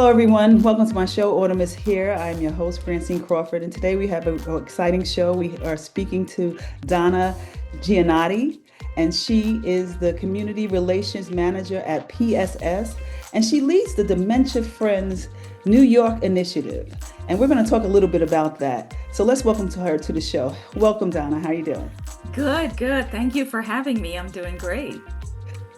Hello, everyone. Welcome to my show. Autumn is here. I'm your host, Francine Crawford, and today we have an exciting show. We are speaking to Donna Giannotti, and she is the Community Relations Manager at PSS, and she leads the Dementia Friends New York initiative. And we're going to talk a little bit about that. So let's welcome to her to the show. Welcome, Donna. How you doing? Good, good. Thank you for having me. I'm doing great.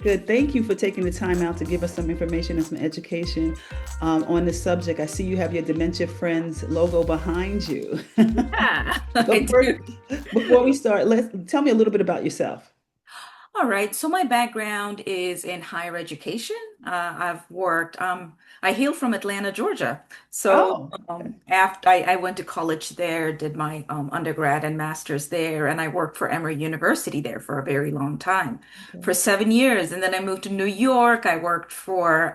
Good. Thank you for taking the time out to give us some information and some education on this subject. I see you have your Dementia Friends logo behind you. Yeah, I But first, do. before we start, let's tell me a little bit about yourself. All right. So my background is in higher education. I hail from Atlanta, Georgia. So Oh, after I went to college there, did my undergrad and master's there, and I worked for Emory University there for a very long time, okay. for 7 years. And then I moved to New York. I worked for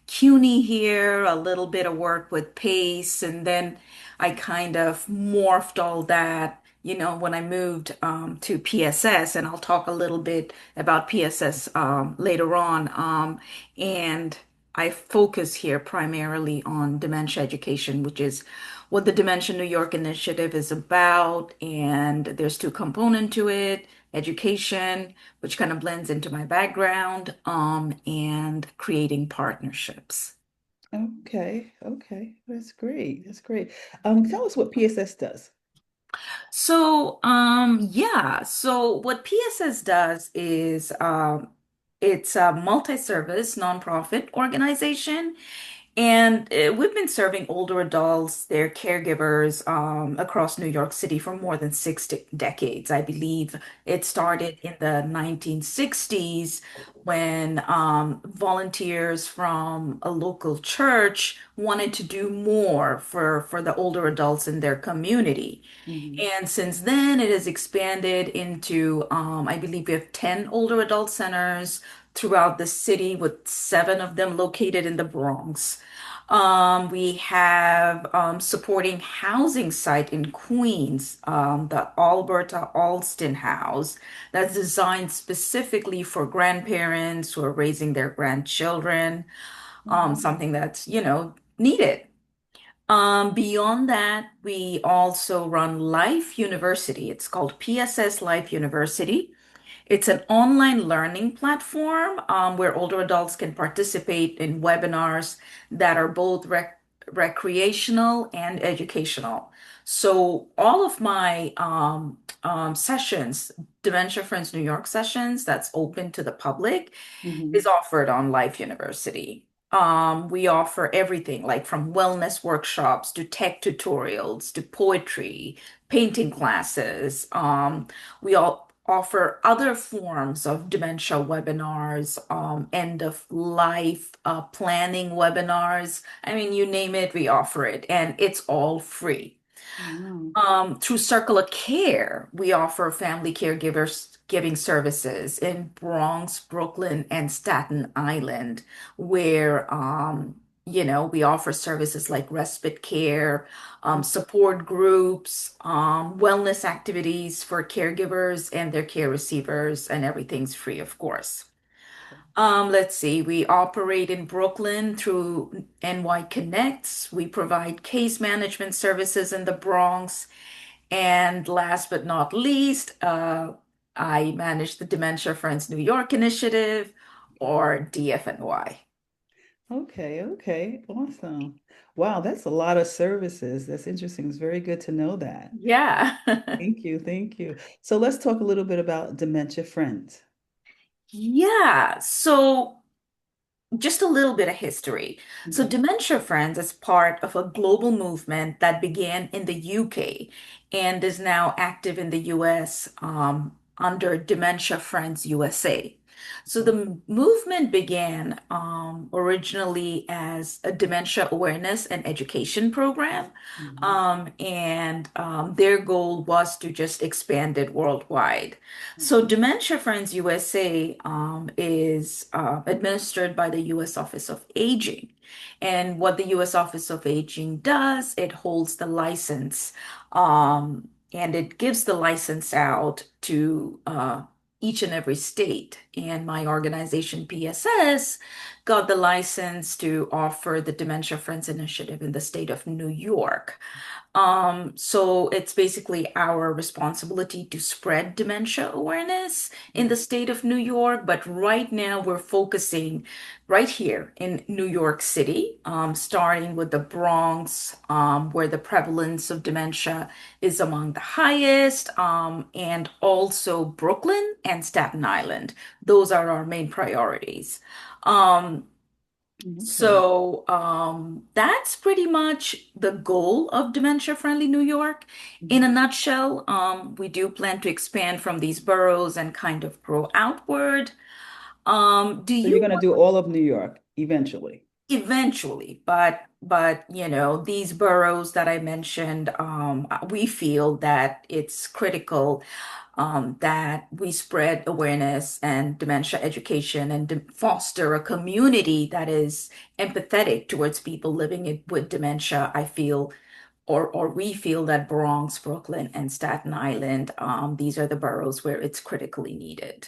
CUNY here, a little bit of work with PACE, and then I kind of morphed all that when I moved to PSS, and I'll talk a little bit about PSS later on. And I focus here primarily on dementia education, which is what the Dementia New York initiative is about. And there's two components to it, education, which kind of blends into my background, and creating partnerships. Okay. Okay. That's great. That's great. Tell us what PSS does. So what PSS does is it's a multi-service nonprofit organization, and we've been serving older adults, their caregivers, across New York City for more than six decades. I believe it started in the 1960s when volunteers from a local church wanted to do more for the older adults in their community. Mhm. And since then, it has expanded into, I believe we have 10 older adult centers throughout the city, with seven of them located in the Bronx. We have supporting housing site in Queens, the Alberta Alston House, that's designed specifically for grandparents who are raising their grandchildren, something that's, needed. Beyond that, we also run Life University. It's called PSS Life University. It's an online learning platform where older adults can participate in webinars that are both recreational and educational. So all of my sessions, Dementia Friends New York sessions, that's open to the public, is Mhm. offered on Life University. We offer everything like from wellness workshops to tech tutorials to poetry, painting classes. We all offer other forms of dementia webinars, end of life planning webinars. I mean, you name it, we offer it, and it's all free. Wow. Through Circle of Care, we offer family caregivers giving services in Bronx, Brooklyn, and Staten Island, where we offer services like respite care, support groups, wellness activities for caregivers and their care receivers, and everything's free, of course. Let's see, we operate in Brooklyn through NY Connects. We provide case management services in the Bronx. And last but not least, I manage the Dementia Friends New York initiative, or DFNY. Okay. Okay. Awesome. Wow, that's a lot of services. That's interesting. It's very good to know that. Yeah. Thank you. Thank you. So let's talk a little bit about Dementia Friends. Yeah. So just a little bit of history. So, Okay. Dementia Friends is part of a global movement that began in the UK and is now active in the US under Dementia Friends USA. So, the movement began originally as a dementia awareness and education program, Mhm. and their goal was to just expand it worldwide. So, Dementia Friends USA is administered by the U.S. Office of Aging. And what the U.S. Office of Aging does, it holds the license, and it gives the license out to each and every state. And my organization, PSS, got the license to offer the Dementia Friends Initiative in the state of New York. So it's basically our responsibility to spread dementia awareness in the state of New York. But right now we're focusing right here in New York City, starting with the Bronx, where the prevalence of dementia is among the highest, and also Brooklyn and Staten Island. Those are our main priorities. Um, Okay. that's pretty much the goal of Dementia Friendly New York. In a nutshell, we do plan to expand from these boroughs and kind of grow outward. Do So you're you going to do all of New York eventually. eventually, but you know, these boroughs that I mentioned, we feel that it's critical that we spread awareness and dementia education and foster a community that is empathetic towards people living with dementia. I feel, or we feel that Bronx, Brooklyn, and Staten Island, these are the boroughs where it's critically needed.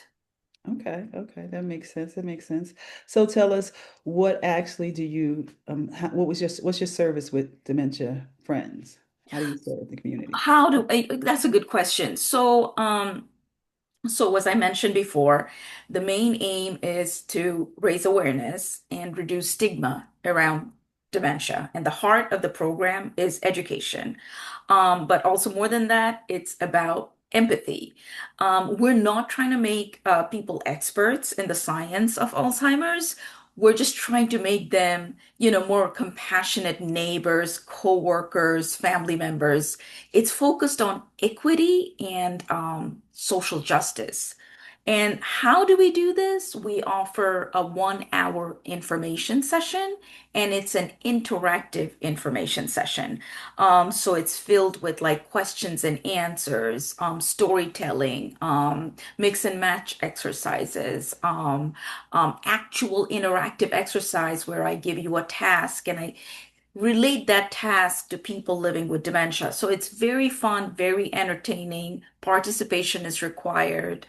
Okay, okay, that makes sense. That makes sense. So tell us, what actually do you what was your what's your service with Dementia Friends? How do you serve the community? That's a good question. So, as I mentioned before, the main aim is to raise awareness and reduce stigma around dementia. And the heart of the program is education. But also, more than that, it's about empathy. We're not trying to make people experts in the science of Alzheimer's. We're just trying to make them, more compassionate neighbors, co-workers, family members. It's focused on equity and social justice. And how do we do this? We offer a 1 hour information session, and it's an interactive information session. So it's filled with like questions and answers, storytelling, mix and match exercises, actual interactive exercise where I give you a task and I relate that task to people living with dementia. So it's very fun, very entertaining. Participation is required.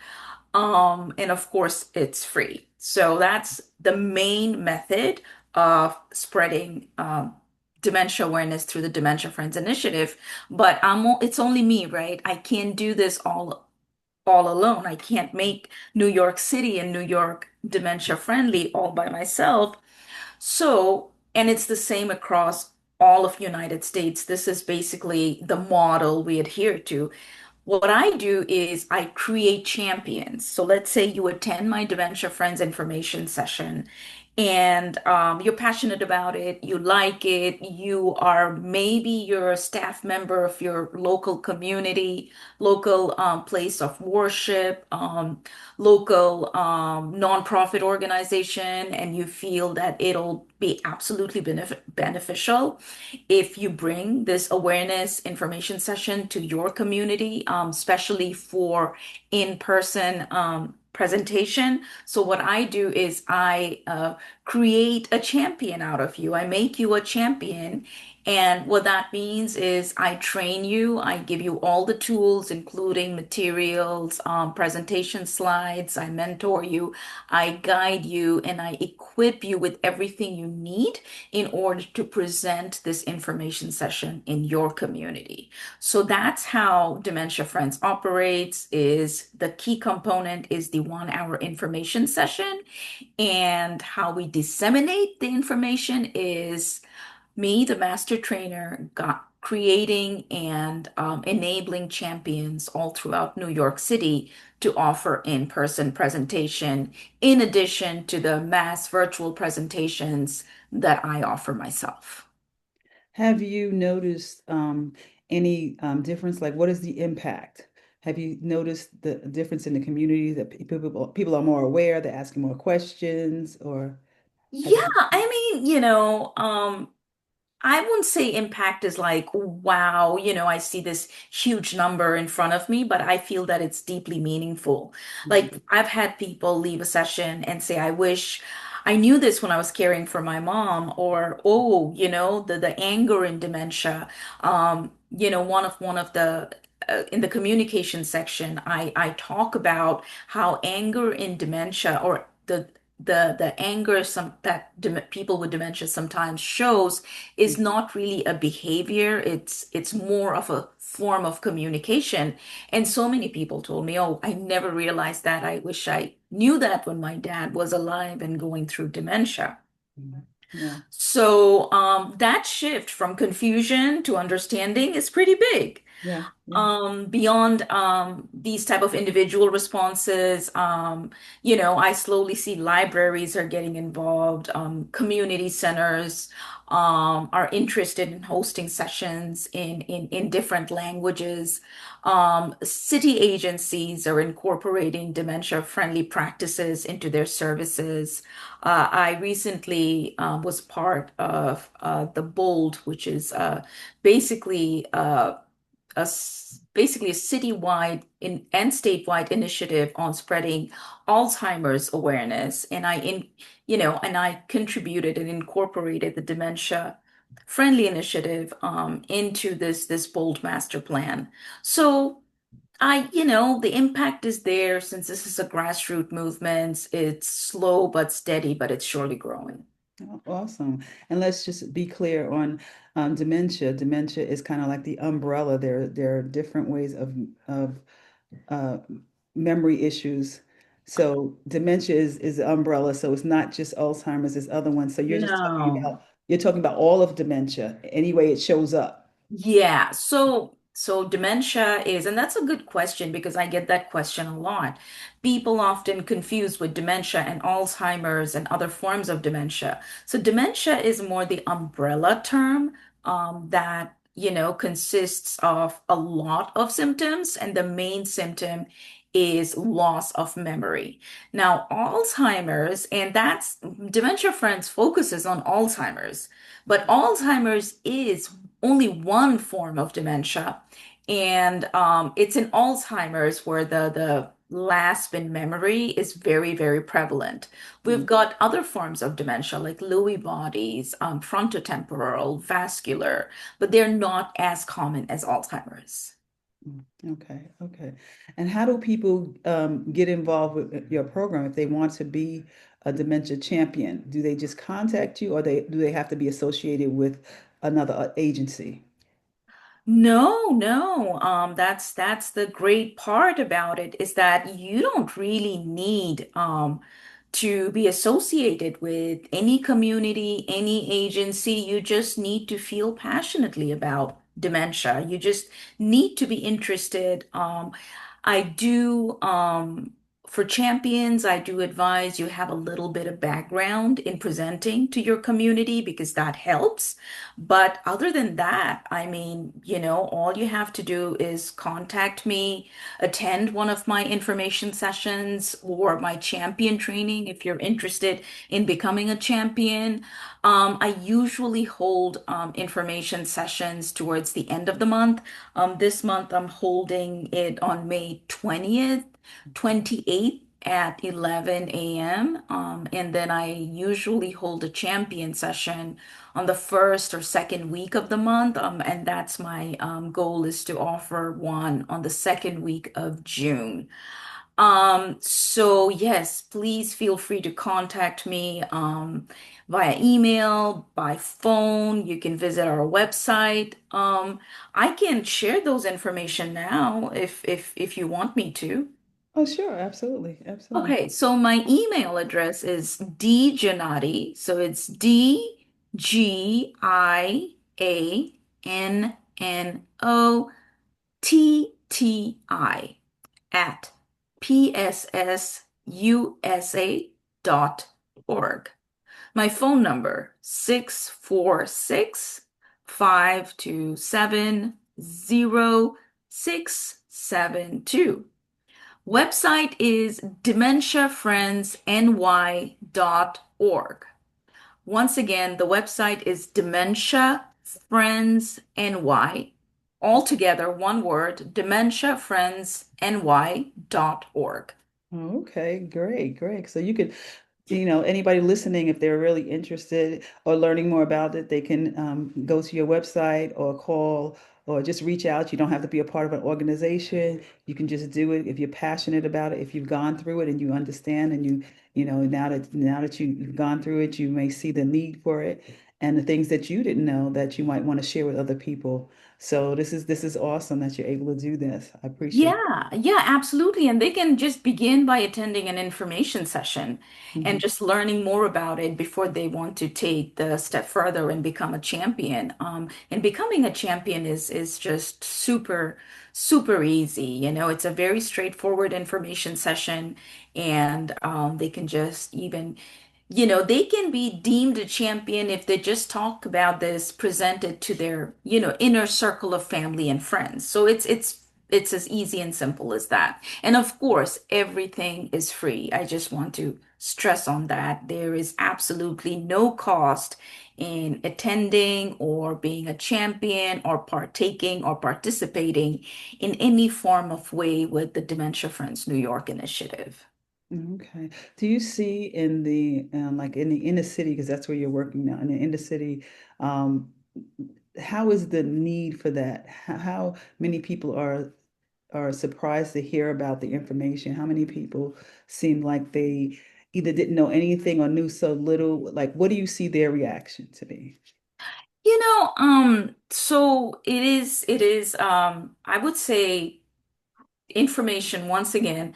And of course, it's free. So that's the main method of spreading dementia awareness through the Dementia Friends Initiative. But it's only me, right? I can't do this all alone. I can't make New York City and New York dementia friendly all by myself. So, and it's the same across all of United States. This is basically the model we adhere to. What I do is I create champions. So let's say you attend my Dementia Friends information session and you're passionate about it, you like it, maybe you're a staff member of your local community, local place of worship, local nonprofit organization, and you feel that it'll be absolutely beneficial if you bring this awareness information session to your community, especially for in-person presentation. So what I do is I create a champion out of you. I make you a champion. And what that means is I train you, I give you all the tools, including materials, presentation slides, I mentor you, I guide you, and I equip you with everything you need in order to present this information session in your community. So that's how Dementia Friends operates. Is the key component is the 1 hour information session, and how we disseminate the information is me, the master trainer, got creating and enabling champions all throughout New York City to offer in-person presentation, in addition to the mass virtual presentations that I offer myself. Have you noticed any difference? Like, what is the impact? Have you noticed the difference in the community that people are more aware, they're asking more questions, or have Yeah, you? I mean, I wouldn't say impact is like, wow, I see this huge number in front of me, but I feel that it's deeply meaningful. Mhm. Like, I've had people leave a session and say, I wish I knew this when I was caring for my mom, or, oh, the anger in dementia. One of the in the communication section, I talk about how anger in dementia, or the anger people with dementia sometimes shows, is not really a behavior. It's more of a form of communication. And so many people told me, "Oh, I never realized that. I wish I knew that when my dad was alive and going through dementia." Mhm. Yeah, So that shift from confusion to understanding is pretty big. yeah, yeah. Beyond these type of individual responses, I slowly see libraries are getting involved, community centers are interested in hosting sessions in different languages. City agencies are incorporating dementia-friendly practices into their services. I recently was part of the BOLD, which is basically basically a citywide and statewide initiative on spreading Alzheimer's awareness, and I contributed and incorporated the dementia friendly initiative into this bold master plan. So the impact is there since this is a grassroots movement. It's slow but steady, but it's surely growing. Oh, awesome. And let's just be clear on dementia. Dementia is kind of like the umbrella. There are different ways of uh, memory issues. So dementia is the umbrella. So it's not just Alzheimer's, it's other ones. So No. you're talking about all of dementia, any way it shows up. Yeah, so dementia is, and that's a good question because I get that question a lot. People often confuse with dementia and Alzheimer's and other forms of dementia. So dementia is more the umbrella term that, consists of a lot of symptoms, and the main symptom is loss of memory. Now, Alzheimer's, and that's Dementia Friends focuses on Alzheimer's, but Alzheimer's is only one form of dementia, and it's in Alzheimer's where the lapse in memory is very, very prevalent. We've Mm, got other forms of dementia like Lewy bodies, frontotemporal, vascular, but they're not as common as Alzheimer's. mm. Okay, okay. And how do people get involved with your program if they want to be a dementia champion? Do they just contact you, or do they have to be associated with another agency? No, no. That's the great part about it, is that you don't really need to be associated with any community, any agency. You just need to feel passionately about dementia. You just need to be interested. I do For champions, I do advise you have a little bit of background in presenting to your community because that helps. But other than that, I mean, all you have to do is contact me, attend one of my information sessions or my champion training if you're interested in becoming a champion. I usually hold information sessions towards the end of the month. This month, I'm holding it on May 20th, 28th at 11 a.m. And then I usually hold a champion session on the first or second week of the month. And that's my goal, is to offer one on the second week of June. So yes, please feel free to contact me via email, by phone. You can visit our website. I can share those information now if you want me to. Oh, sure, absolutely, absolutely. Okay, so my email address is dgiannotti. So it's DGIANNOTTI at pssusa.org. My phone number, 646-527-0672. Website is dementiafriendsny.org. Once again, the website is Dementia Friends NY. Altogether, one word, dementiafriendsny.org. Okay, great, great. So you could, anybody listening, if they're really interested or learning more about it, they can go to your website or call or just reach out. You don't have to be a part of an organization. You can just do it if you're passionate about it, if you've gone through it and you understand and now that you've gone through it, you may see the need for it and the things that you didn't know that you might want to share with other people. So this is awesome that you're able to do this. I appreciate Yeah, yeah, absolutely. And they can just begin by attending an information session and it. just learning more about it before they want to take the step further and become a champion. And becoming a champion is just super, super easy. It's a very straightforward information session, and they can just even they can be deemed a champion if they just talk about this presented to their, inner circle of family and friends. So it's as easy and simple as that. And of course, everything is free. I just want to stress on that. There is absolutely no cost in attending or being a champion or partaking or participating in any form of way with the Dementia Friends New York initiative. Okay. Do you see in the like in the inner city, because that's where you're working now, in the inner city, um, how is the need for that? How many people are surprised to hear about the information? How many people seem like they either didn't know anything or knew so little? Like, what do you see their reaction to be? So it is, I would say information once again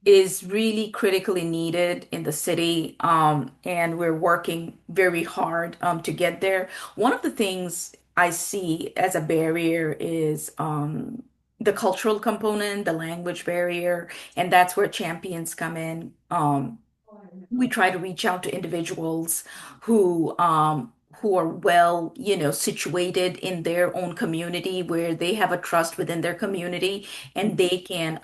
is really critically needed in the city, and we're working very hard to get there. One of the things I see as a barrier is the cultural component, the language barrier, and that's where champions come in. We try to reach out to individuals who are well, situated in their own community where they have a trust within their community and they can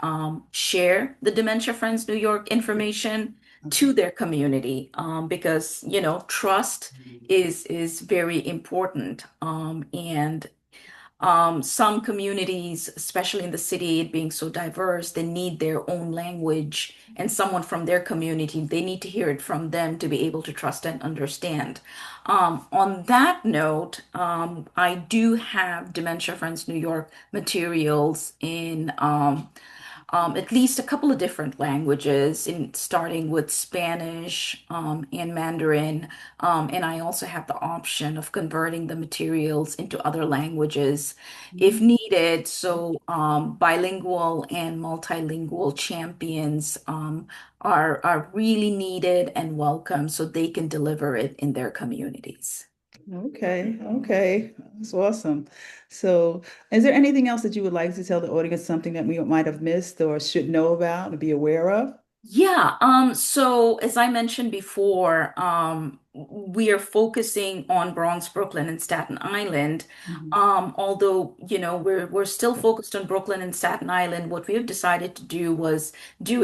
share the Dementia Friends New York information to Okay. their community, because trust is very important, and some communities, especially in the city, it being so diverse, they need their own language and someone from their community. They need to hear it from them to be able to trust and understand. On that note, I do have Dementia Friends New York materials in at least a couple of different languages, in starting with Spanish and Mandarin. And I also have the option of converting the materials into other languages if needed. So bilingual and multilingual champions are really needed and welcome so they can deliver it in their communities. Okay, okay. That's awesome. So, is there anything else that you would like to tell the audience, something that we might have missed or should know about or be aware of? Yeah, so as I mentioned before, we are focusing on Bronx, Brooklyn, and Staten Island. Mhm. Although, we're still focused on Brooklyn and Staten Island, what we have decided to do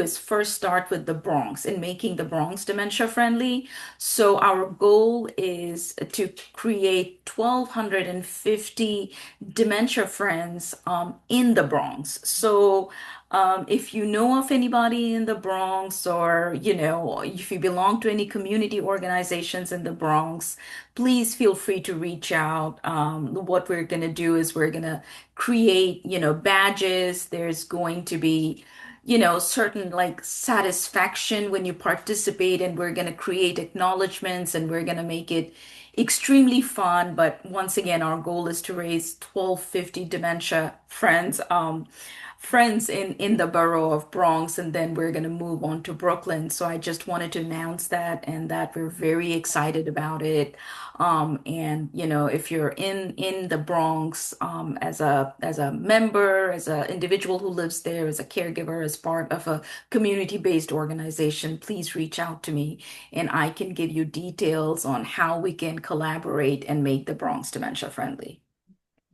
is first start with the Bronx and making the Bronx dementia friendly. So our goal is to create 1,250 dementia friends in the Bronx. So if you know of anybody in the Bronx, or, if you belong to any community organizations in the Bronx, please feel free to reach out. What we're going to do is we're going to create, badges. There's going to be, certain like satisfaction when you participate, and we're going to create acknowledgments and we're going to make it extremely fun. But once again, our goal is to raise 1250 dementia friends in the borough of Bronx, and then we're going to move on to Brooklyn. So I just wanted to announce that, and that we're very excited about it. And if you're in the Bronx, as a member, as an individual who lives there, as a caregiver, as part of a community-based organization, please reach out to me, and I can give you details on how we can collaborate and make the Bronx dementia friendly.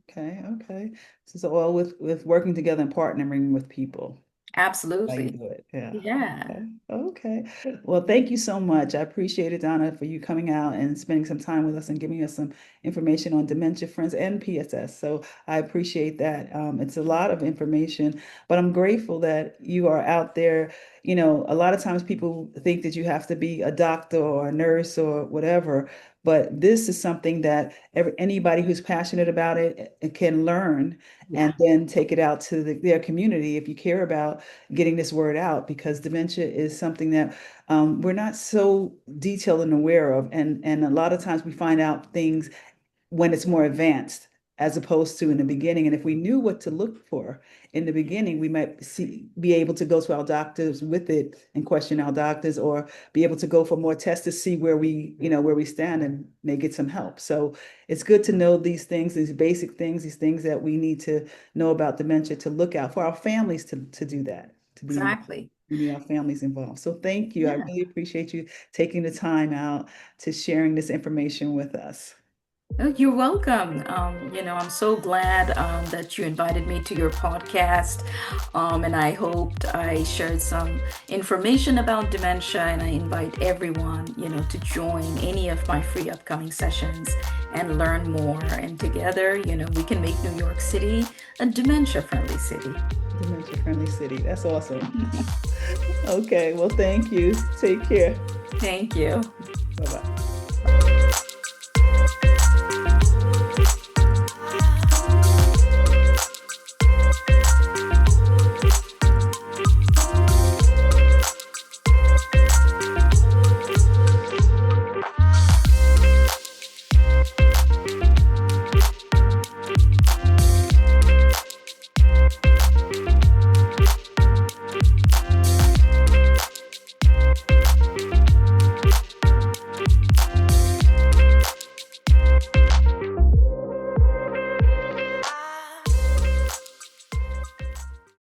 Okay, okay. So, all with working together and partnering with people. How you Absolutely. do it. Yeah. Yeah. Okay. Okay. Well, thank you so much. I appreciate it, Donna, for you coming out and spending some time with us and giving us some information on Dementia Friends and PSS. So I appreciate that. It's a lot of information, but I'm grateful that you are out there. A lot of times people think that you have to be a doctor or a nurse or whatever, but this is something that anybody who's passionate about it can learn and Yeah, then take it out to their community if you care about getting this word out, because dementia is something that we're not so detailed and aware of. And a lot of times we find out things when it's more advanced as opposed to in the beginning. And if we knew what to look for in the beginning, we might be able to go to our doctors with it and question our doctors, or be able to go for more tests to see where where we stand and may get some help. So it's good to know these things, these basic things, these things that we need to know about dementia, to look out for our families to do that, to be involved. exactly. We need our families involved. So thank you. I Yeah. really appreciate you taking the time out to sharing this information with us. Oh, you're welcome. I'm so glad that you invited me to your podcast. And I hoped I shared some information about dementia. And I invite everyone, to join any of my free upcoming sessions and learn more. And together, we can make New York City a dementia-friendly city. Dementia Friendly City. That's awesome. Okay, well, thank you. Take care. Thank you. Bye bye.